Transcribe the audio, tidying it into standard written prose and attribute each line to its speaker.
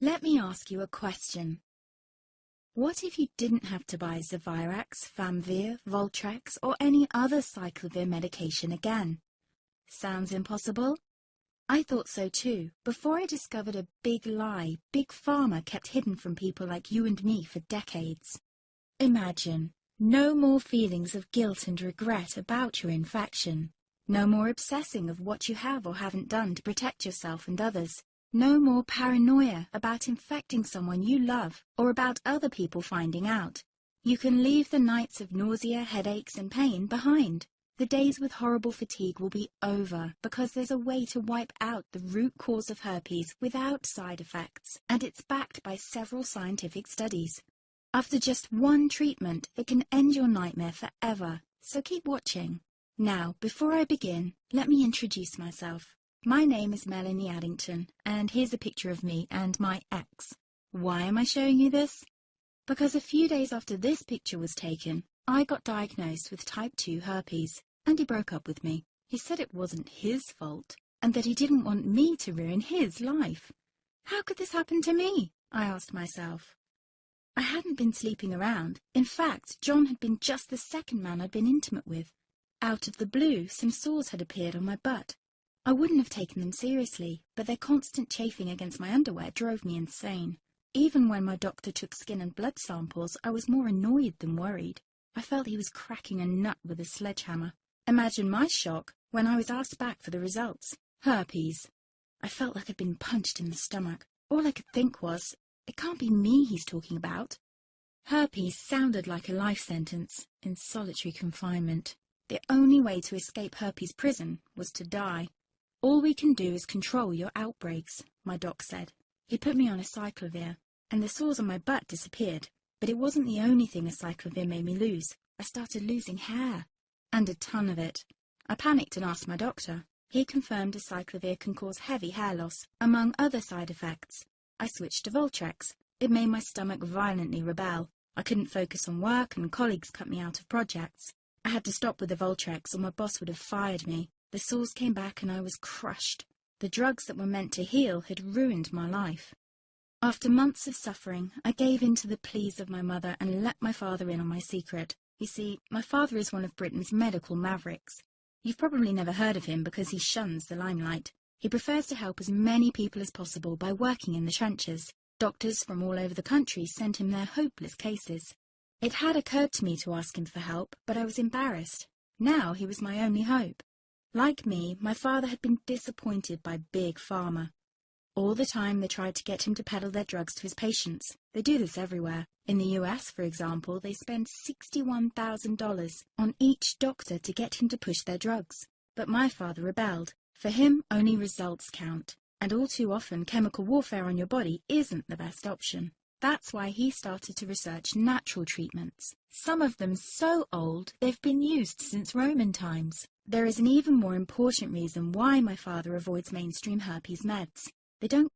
Speaker 1: Let me ask you a question. What if you didn't have to buy Zevirax, Famvir, Voltrex, or any other cyclovir medication again? Sounds impossible? I thought so too, before I discovered a big lie Big Pharma kept hidden from people like you and me for decades. Imagine, no more feelings of guilt and regret about your infection. No more obsessing of what you have or haven't done to protect yourself and others. No more paranoia about infecting someone you love or about other people finding out. You can leave the nights of nausea, headaches and pain behind. The days with horrible fatigue will be over because there's a way to wipe out the root cause of herpes without side effects, and it's backed by several scientific studies. After just one treatment, it can end your nightmare forever, so keep watching. Now, before I begin, let me introduce myself. My name is Melanie Addington, and here's a picture of me and my ex. Why am I showing you this? Because a few days after this picture was taken, I got diagnosed with type 2 herpes, and he broke up with me. He said it wasn't his fault, and that he didn't want me to ruin his life. How could this happen to me? I asked myself. I hadn't been sleeping around. In fact, John had been just the second man I'd been intimate with. Out of the blue, some sores had appeared on my butt. I wouldn't have taken them seriously, but their constant chafing against my underwear drove me insane. Even when my doctor took skin and blood samples, I was more annoyed than worried. I felt he was cracking a nut with a sledgehammer. Imagine my shock when I was asked back for the results. Herpes. I felt like I'd been punched in the stomach. All I could think was, it can't be me he's talking about. Herpes sounded like a life sentence in solitary confinement. The only way to escape herpes prison was to die. All we can do is control your outbreaks, my doc said. He put me on a cyclovir, and the sores on my butt disappeared. But it wasn't the only thing a cyclovir made me lose. I started losing hair, and a ton of it. I panicked and asked my doctor. He confirmed a cyclovir can cause heavy hair loss, among other side effects. I switched to Voltrex. It made my stomach violently rebel. I couldn't focus on work, and colleagues cut me out of projects. I had to stop with the Voltrex, or my boss would have fired me. The sores came back and I was crushed. The drugs that were meant to heal had ruined my life. After months of suffering, I gave in to the pleas of my mother and let my father in on my secret. You see, my father is one of Britain's medical mavericks. You've probably never heard of him because he shuns the limelight. He prefers to help as many people as possible by working in the trenches. Doctors from all over the country sent him their hopeless cases. It had occurred to me to ask him for help, but I was embarrassed. Now he was my only hope. Like me, my father had been disappointed by Big Pharma. All the time they tried to get him to peddle their drugs to his patients. They do this everywhere. In the US, for example, they spend $61,000 on each doctor to get him to push their drugs. But my father rebelled. For him, only results count. And all too often, chemical warfare on your body isn't the best option. That's why he started to research natural treatments. Some of them so old, they've been used since Roman times. There is an even more important reason why my father avoids mainstream herpes meds. They don't